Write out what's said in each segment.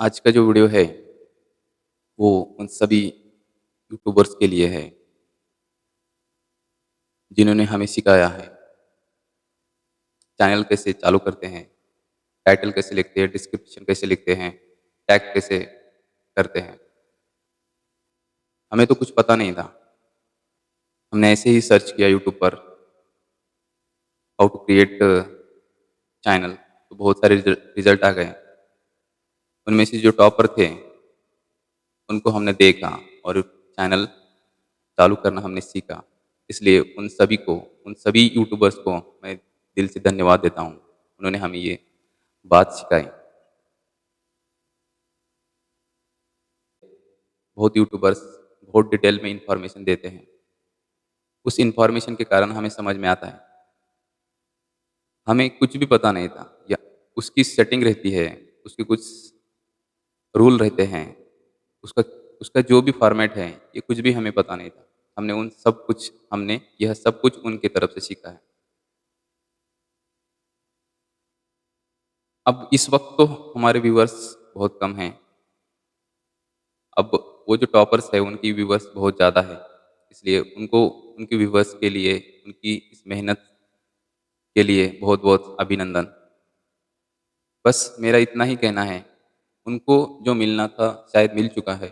आज का जो वीडियो है, वो उन सभी यूट्यूबर्स के लिए है, जिन्होंने हमें सिखाया है, चैनल कैसे चालू करते हैं, टाइटल कैसे लिखते हैं, डिस्क्रिप्शन कैसे लिखते हैं, टैग कैसे करते हैं। हमें तो कुछ पता नहीं था। हमने ऐसे ही सर्च किया यूट्यूब पर, हाउ टू क्रिएट चैनल, तो बहुत सारे रिज़ल्ट आ गए। उनमें से जो टॉपर थे, उनको हमने देखा और चैनल चालू करना हमने सीखा। इसलिए उन सभी यूट्यूबर्स को मैं दिल से धन्यवाद देता हूँ। उन्होंने हमें ये बात सिखाई। बहुत यूट्यूबर्स बहुत डिटेल में इन्फॉर्मेशन देते हैं। उस इन्फॉर्मेशन के कारण हमें समझ में आता है। हमें कुछ भी पता नहीं था या उसकी सेटिंग रहती है, उसके कुछ रूल रहते हैं, उसका उसका जो भी फॉर्मेट है, ये कुछ भी हमें पता नहीं था। हमने यह सब कुछ उनकी तरफ से सीखा है। अब इस वक़्त तो हमारे व्यूअर्स बहुत कम हैं। अब वो जो टॉपर्स हैं, उनकी व्यूअर्स बहुत ज़्यादा है। इसलिए उनको उनके व्यूअर्स के लिए, उनकी इस मेहनत के लिए बहुत-बहुत अभिनंदन। बस मेरा इतना ही कहना है, उनको जो मिलना था शायद मिल चुका है।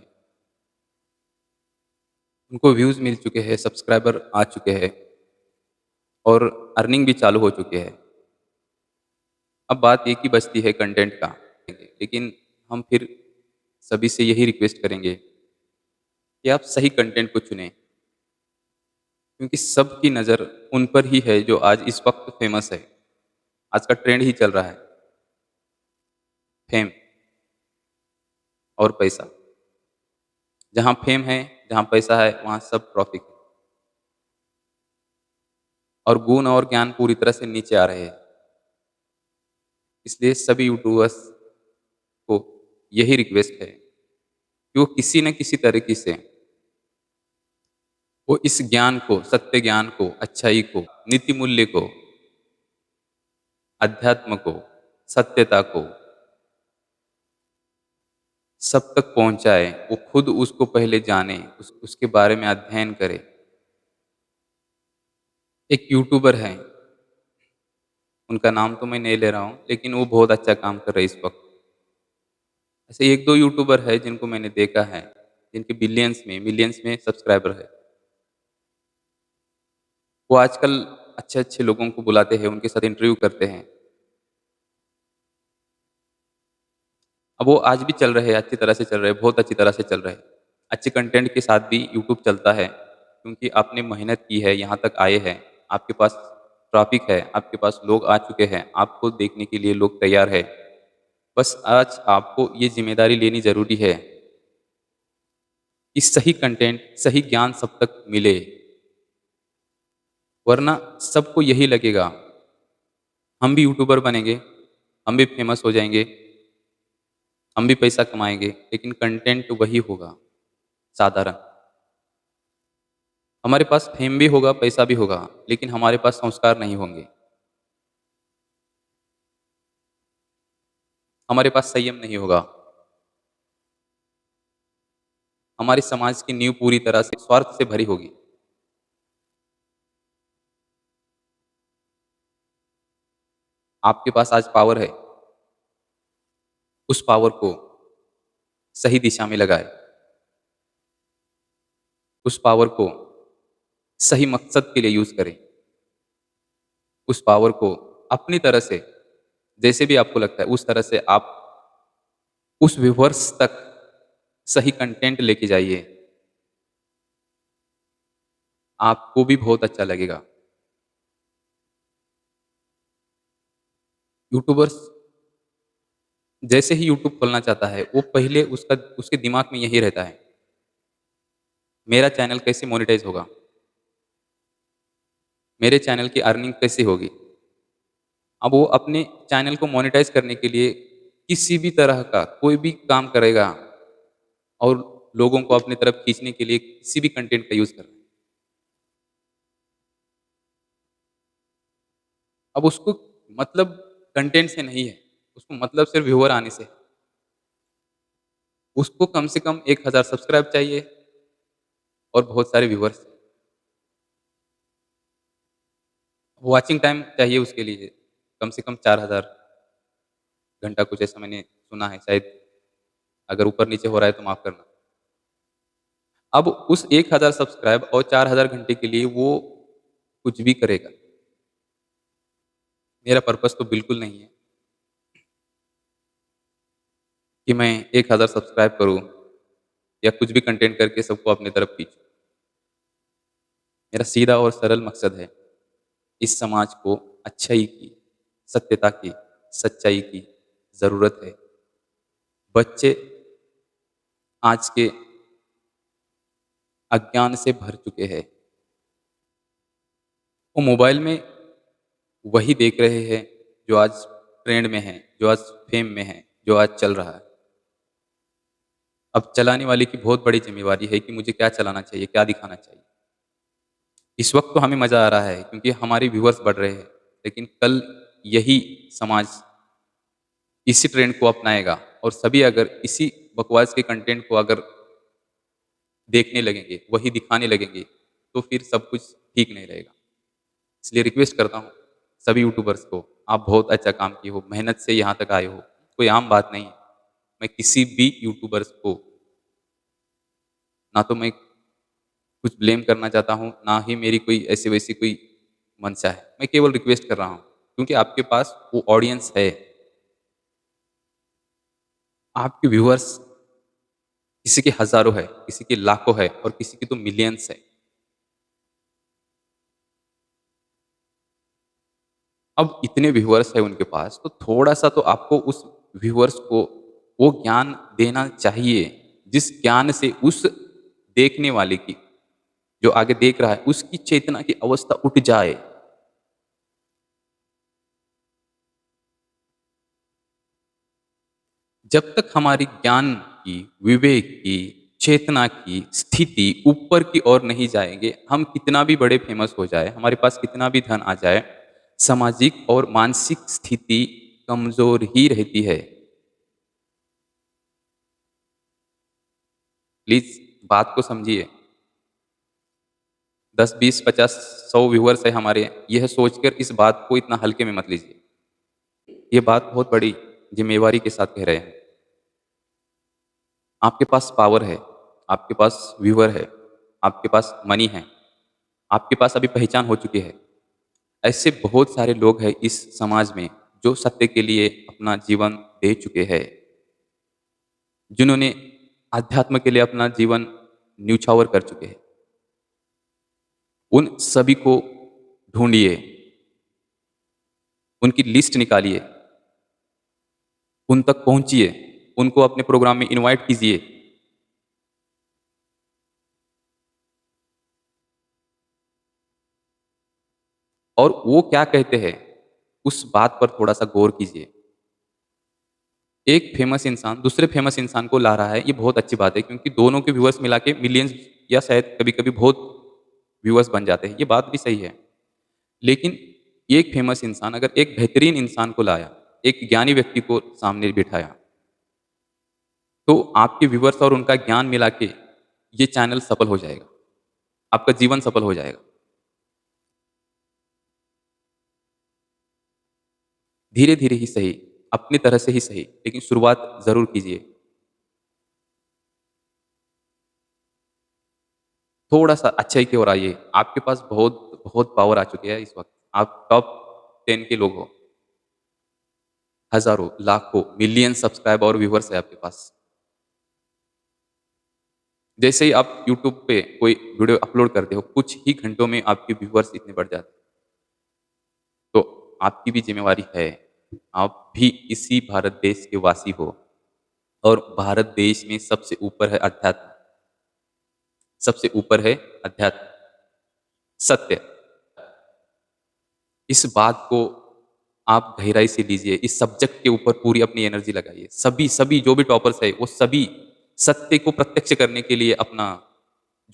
उनको व्यूज़ मिल चुके हैं, सब्सक्राइबर आ चुके हैं और अर्निंग भी चालू हो चुकी है। अब बात एक ही बचती है कंटेंट का। लेकिन हम फिर सभी से यही रिक्वेस्ट करेंगे कि आप सही कंटेंट को चुनें, क्योंकि सबकी नज़र उन पर ही है जो आज इस वक़्त फ़ेमस है। आज का ट्रेंड ही चल रहा है, फ़ेम और पैसा। जहाँ फ़ेम है, जहाँ पैसा है, वहाँ सब ट्रॉफिक है और गुण और ज्ञान पूरी तरह से नीचे आ रहे हैं। इसलिए सभी यूट्यूबर्स को यही रिक्वेस्ट है कि वो किसी न किसी तरीके से वो इस ज्ञान को, सत्य ज्ञान को, अच्छाई को, नीति मूल्य को, अध्यात्म को, सत्यता को सब तक पहुँचाए। वो खुद उसको पहले जाने, उसके बारे में अध्ययन करे। एक यूट्यूबर हैं, उनका नाम तो मैं नहीं ले रहा हूँ, लेकिन वो बहुत अच्छा काम कर रहे हैं इस वक़्त। ऐसे 1-2 यूट्यूबर हैं जिनको मैंने देखा है, जिनके मिलियंस में सब्सक्राइबर है। वो आजकल अच्छे-अच्छे लोगों को बुलाते हैं, उनके साथ इंटरव्यू करते हैं। अब वो आज भी चल रहे हैं, अच्छी तरह से चल रहे हैं, बहुत अच्छी तरह से चल रहे हैं। अच्छे कंटेंट के साथ भी यूट्यूब चलता है, क्योंकि आपने मेहनत की है, यहाँ तक आए हैं, आपके पास ट्रैफ़िक है, आपके पास लोग आ चुके हैं, आपको देखने के लिए लोग तैयार हैं। बस आज आपको ये ज़िम्मेदारी लेनी ज़रूरी है कि सही कंटेंट, सही ज्ञान सब तक मिले, वरना सबको यही लगेगा, हम भी यूट्यूबर बनेंगे, हम भी फ़ेमस हो जाएँगे, हम भी पैसा कमाएँगे, लेकिन कंटेंट वही होगा, साधारण। हमारे पास फ़ेम भी होगा, पैसा भी होगा, लेकिन हमारे पास संस्कार नहीं होंगे। हमारे पास संयम नहीं होगा। हमारे समाज की नींव पूरी तरह से स्वार्थ से भरी होगी। आपके पास आज पावर है, उस पावर को सही दिशा में लगाएँ। उस पावर को सही मकसद के लिए यूज़ करें। उस पावर को अपनी तरह से, जैसे भी आपको लगता है, उस तरह से आप उस व्यूअर्स तक सही कंटेंट लेके जाइए। आपको भी बहुत अच्छा लगेगा। यूट्यूबर्स जैसे ही यूट्यूब खोलना चाहता है, वो पहले उसके दिमाग में यही रहता है, मेरा चैनल कैसे मोनेटाइज़ होगा? मेरे चैनल की अर्निंग कैसे होगी? अब वो अपने चैनल को मोनेटाइज़ करने के लिए किसी भी तरह का कोई भी काम करेगा और लोगों को अपनी तरफ खींचने के लिए किसी भी कंटेंट का यूज़ कर रहा है। अब उसको मतलब कंटेंट से नहीं है, उसको मतलब सिर्फ़ व्यूअर आने से है। उसको कम से कम 1000 सब्सक्राइब चाहिए और बहुत सारे व्यूअर्स। वॉचिंग टाइम चाहिए उसके लिए कम से कम 4000 घंटा, कुछ ऐसा मैंने सुना है, शायद अगर ऊपर-नीचे हो रहा है तो माफ़ करना। अब उस 1000 सब्सक्राइब और 4000 घंटे के लिए वो कुछ भी करेगा। मेरा पर्पज़ तो बिल्कुल नहीं है कि मैं 1000 सब्सक्राइब करूँ या कुछ भी कंटेंट करके सबको अपनी तरफ खींचूँ। मेरा सीधा और सरल मकसद है, इस समाज को अच्छाई की, सत्यता की, सच्चाई की ज़रूरत है। बच्चे आज के अज्ञान से भर चुके हैं। वो मोबाइल में वही देख रहे हैं जो आज ट्रेंड में है, जो आज फ़ेम में है, जो आज चल रहा है। अब चलाने वाले की बहुत बड़ी ज़िम्मेवारी है कि मुझे क्या चलाना चाहिए, क्या दिखाना चाहिए। इस वक़्त तो हमें मज़ा आ रहा है क्योंकि हमारे व्यूअर्स बढ़ रहे हैं, लेकिन कल यही समाज इसी ट्रेंड को अपनाएगा और सभी अगर इसी बकवास के कंटेंट को अगर देखने लगेंगे, वही दिखाने लगेंगे, तो फिर सब कुछ ठीक नहीं रहेगा। इसलिए रिक्वेस्ट करता हूँ सभी यूट्यूबर्स को, आप बहुत अच्छा काम किए हो, मेहनत से यहाँ तक आए हो, कोई आम बात नहीं है। मैं किसी भी यूट्यूबर्स को ना तो मैं कुछ ब्लेम करना चाहता हूँ, ना ही मेरी कोई ऐसी-वैसी कोई मंशा है। मैं केवल रिक्वेस्ट कर रहा हूँ, क्योंकि आपके पास वो ऑडियंस है, आपके व्यूअर्स किसी के हज़ारों है, किसी के लाखों है और किसी की तो मिलियंस है। अब इतने व्यूअर्स हैं उनके पास, तो थोड़ा-सा तो आपको उस व्यूअर्स को वो ज्ञान देना चाहिए, जिस ज्ञान से उस देखने वाले की, जो आगे देख रहा है, उसकी चेतना की अवस्था उठ जाए। जब तक हमारी ज्ञान की, विवेक की, चेतना की स्थिति ऊपर की ओर नहीं जाएँगे, हम कितना भी बड़े फेमस हो जाएँ, हमारे पास कितना भी धन आ जाए, सामाजिक और मानसिक स्थिति कमज़ोर ही रहती है। प्लीज़ बात को समझिए। 10, 20, 50, 100 व्यूअर्स है हमारे, यह सोचकर इस बात को इतना हल्के में मत लीजिए। ये बात बहुत बड़ी ज़िम्मेवारी के साथ कह रहे हैं। आपके पास पावर है, आपके पास व्यूअर है, आपके पास मनी है, आपके पास अभी पहचान हो चुकी है। ऐसे बहुत सारे लोग हैं इस समाज में जो सत्य के लिए अपना जीवन दे चुके हैं, जिन्होंने अध्यात्म के लिए अपना जीवन न्यौछावर कर चुके हैं। उन सभी को ढूँढिए, उनकी लिस्ट निकालिए, उन तक पहुँचिए, उनको अपने प्रोग्राम में इनवाइट कीजिए। और वो क्या कहते हैं, उस बात पर थोड़ा-सा गौर कीजिए। एक फ़ेमस इंसान दूसरे फ़ेमस इंसान को ला रहा है, ये बहुत अच्छी बात है क्योंकि दोनों के व्यूअर्स मिला के मिलियंस या शायद कभी-कभी बहुत व्यूअर्स बन जाते हैं, ये बात भी सही है। लेकिन एक फ़ेमस इंसान अगर एक बेहतरीन इंसान को लाया, एक ज्ञानी व्यक्ति को सामने बिठाया, तो आपके व्यूअर्स और उनका ज्ञान मिला के ये चैनल सफल हो जाएगा, आपका जीवन सफल हो जाएगा। धीरे-धीरे ही सही, अपनी तरह से ही सही, लेकिन शुरुआत ज़रूर कीजिए। थोड़ा-सा अच्छाई की ओर आइए। आपके पास बहुत बहुत पावर आ चुकी है इस वक़्त। आप टॉप 10 के लोग हो। हज़ारों, लाखों, मिलियन सब्सक्राइब और व्यूअर्स है आपके पास। जैसे ही आप यूट्यूब पे कोई वीडियो अपलोड करते हो, कुछ ही घंटों में आपके व्यूअर्स इतने बढ़ जाते हैं। तो आपकी भी ज़िम्मेवारी है। आप भी इसी भारत देश के वासी हो और भारत देश में सबसे ऊपर है अध्यात्म, सबसे ऊपर है अध्यात्म, सत्य। इस बात को आप गहराई से लीजिए, इस सब्जेक्ट के ऊपर पूरी अपनी एनर्जी लगाइए। सभी सभी जो भी टॉपर्स हैं, वो सभी सत्य को प्रत्यक्ष करने के लिए अपना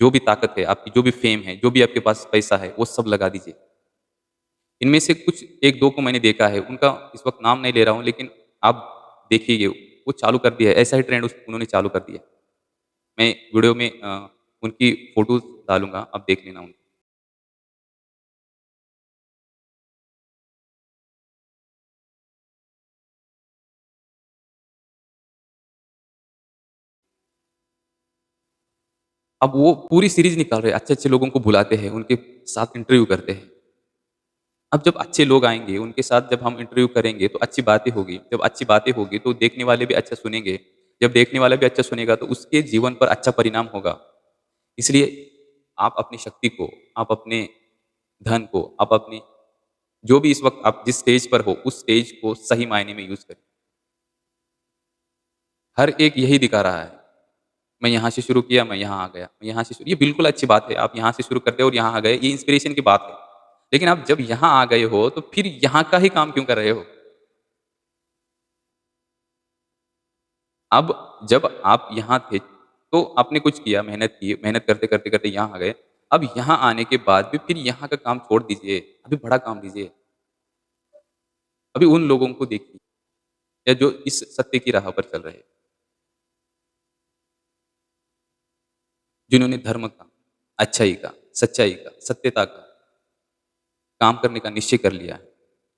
जो भी ताकत है, आपकी जो भी फ़ेम है, जो भी आपके पास पैसा है, वो सब लगा दीजिए। इनमें से कुछ 1-2 को मैंने देखा है, उनका इस वक़्त नाम नहीं ले रहा हूँ, लेकिन आप देखिए, वो चालू कर दिया है, ऐसा ही ट्रेंड उस उन्होंने चालू कर दिया है। मैं वीडियो में उनकी फ़ोटोज़ डालूँगा, आप देख लेना उनको। अब वो पूरी सीरीज़ निकाल रहे हैं, अच्छे-अच्छे लोगों को बुलाते हैं, उनके साथ इंटरव्यू करते हैं। अब जब अच्छे लोग आएँगे, उनके साथ जब हम इंटरव्यू करेंगे तो अच्छी बातें होगी। जब अच्छी बातें होगी तो देखने वाले भी अच्छा सुनेंगे। जब देखने वाला भी अच्छा सुनेगा तो उसके जीवन पर अच्छा परिणाम होगा। इसलिए आप अपनी शक्ति को, आप अपने धन को, आप अपनी जो भी इस वक़्त आप जिस स्टेज पर हो, उस स्टेज को सही मायने में यूज़ करें। हर एक यही दिखा रहा है। मैं यहाँ से शुरू किया, मैं यहाँ आ गया। मैं यहाँ से शुरू ये बिल्कुल अच्छी बात है, आप यहाँ से शुरू करते हो और यहाँ आ गए, ये इंस्पिरेशन की बात है। लेकिन आप जब यहाँ आ गए हो, तो फिर यहाँ का ही काम क्यों कर रहे हो? अब जब आप यहाँ थे, तो आपने कुछ किया, मेहनत की, मेहनत करते यहाँ आ गए। अब यहाँ आने के बाद भी फिर यहाँ का काम छोड़ दीजिए, अभी बड़ा काम लीजिए। अभी उन लोगों को देखिए या जो इस सत्य की राह पर चल रहे हैं, जिन्होंने धर्म का, अच्छाई का, सच्चाई का, सत्यता का काम करने का निश्चय कर लिया है।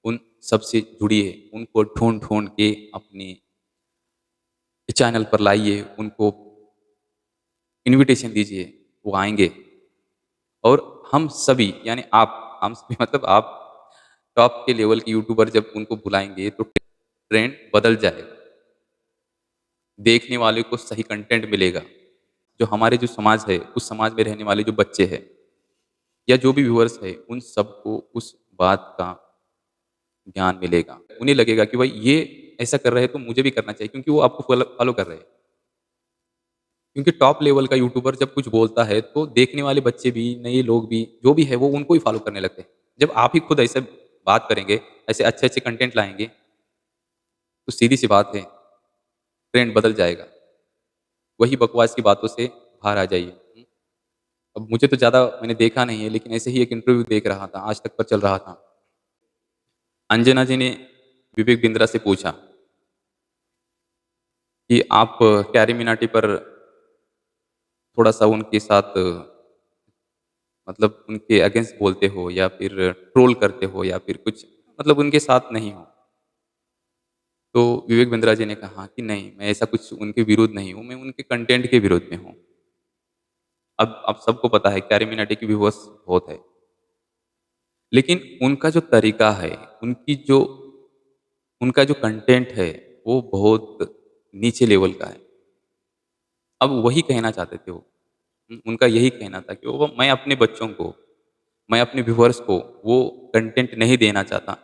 उन सबसे जुड़िए, उनको ढूँढ-ढूँढ के अपने चैनल पर लाइए, उनको इन्विटेशन दीजिए, वो आएँगे और हम सभी यानी आप, हम सभी मतलब आप टॉप के लेवल के यूट्यूबर जब उनको बुलाएँगे तो ट्रेंड बदल जाएगा। देखने वाले को सही कंटेंट मिलेगा। जो हमारे जो समाज है, उस समाज में रहने वाले जो बच्चे हैं या जो भी व्यूअर्स है, उन सबको उस बात का ज्ञान मिलेगा। उन्हें लगेगा कि भाई ये ऐसा कर रहे हैं तो मुझे भी करना चाहिए क्योंकि वो आपको फ़ॉलो फ़ॉलो कर रहे हैं। क्योंकि टॉप लेवल का यूट्यूबर जब कुछ बोलता है तो देखने वाले बच्चे भी, नए लोग भी, जो भी है वो उनको ही फ़ॉलो करने लगते हैं। जब आप ही खुद ऐसे बात करेंगे, ऐसे अच्छे-अच्छे कंटेंट लाएँगे, तो सीधी-सी बात है, ट्रेंड बदल जाएगा। वही बकवास की बातों से बाहर आ जाइए। अब मुझे तो ज़्यादा मैंने देखा नहीं है लेकिन ऐसे ही एक इंटरव्यू देख रहा था, आज तक पर चल रहा था। अंजना जी ने विवेक बिंद्रा से पूछा कि आप कैरी मिनाटी पर थोड़ा-सा उनके साथ मतलब उनके अगेंस्ट बोलते हो या फिर ट्रोल करते हो या फिर कुछ मतलब उनके साथ नहीं हो। तो विवेक बिंद्रा जी ने कहा कि नहीं, मैं ऐसा कुछ उनके विरुद्ध नहीं हूँ, मैं उनके कंटेंट के विरोध में हूँ। अब आप सबको पता है कैरी मिनाटी की व्यूअर्स बहुत है। लेकिन उनका जो तरीका है, उनका जो कंटेंट है, वो बहुत नीचे लेवल का है। अब वही कहना चाहते थे वो। उनका यही कहना था कि वो मैं अपने बच्चों को, मैं अपने व्यूअर्स को वो कंटेंट नहीं देना चाहता,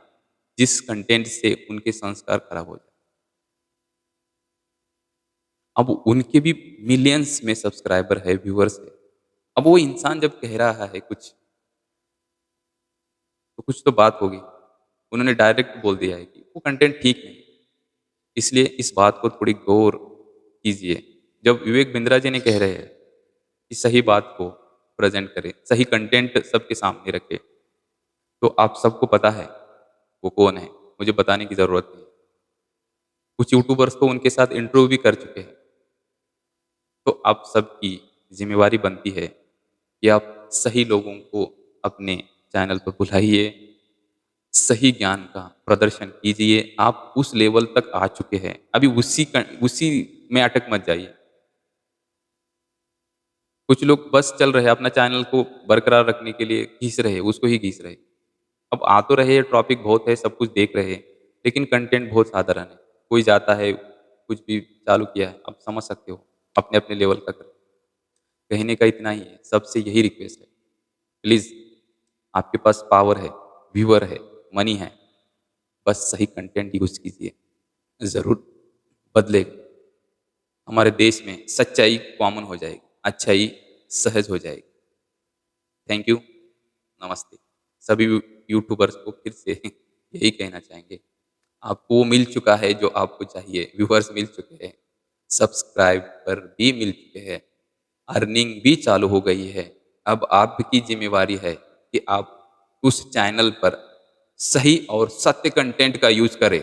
जिस कंटेंट से उनके संस्कार खराब हो जाए। अब उनके भी मिलियंस में सब्सक्राइबर है, व्यूअर्स है। अब वो इंसान जब कह रहा है कुछ, तो कुछ तो बात होगी। उन्होंने डायरेक्ट बोल दिया है कि वो कंटेंट ठीक नहीं। इसलिए इस बात को थोड़ी गौर कीजिए। जब विवेक बिंद्रा जी ने कह रहे हैं कि सही बात को प्रेज़ेंट करें, सही कंटेंट सबके सामने रखें, तो आप सबको पता है वो कौन है, मुझे बताने की ज़रूरत नहीं। कुछ यूट्यूबर्स तो उनके साथ इंटरव्यू भी कर चुके हैं। तो आप सबकी ज़िम्मेवारी बनती है कि आप सही लोगों को अपने चैनल पर बुलाइए, सही ज्ञान का प्रदर्शन कीजिए। आप उस लेवल तक आ चुके हैं, अभी उसी में अटक मत जाइए। कुछ लोग बस चल रहे हैं, अपना चैनल को बरकरार रखने के लिए घिस रहे हैं, उसको ही घिस रहे हैं। अब आ तो रहे हैं, टॉपिक बहुत है, सब कुछ देख रहे हैं, लेकिन कंटेंट बहुत साधारण है। कोई जाता है, कुछ भी चालू किया है, आप समझ सकते हो, अपने-अपने लेवल का करें। कहने का इतना ही है, सबसे यही रिक्वेस्ट है, प्लीज़ आपके पास पावर है, व्यूअर है, मनी है, बस सही कंटेंट यूज़ कीजिए, ज़रूर बदलेगा। हमारे देश में सच्चाई कॉमन हो जाएगी, अच्छाई सहज हो जाएगी। थैंक यू, नमस्ते। सभी यूट्यूबर्स को फिर से यही कहना चाहेंगे, आपको वो मिल चुका है जो आपको चाहिए, व्यूअर्स मिल चुके हैं, सब्सक्राइबर भी मिल चुके हैं, अर्निंग भी चालू हो गई है। अब आपकी ज़िम्मेवारी है कि आप उस चैनल पर सही और सत्य कंटेंट का यूज़ करें।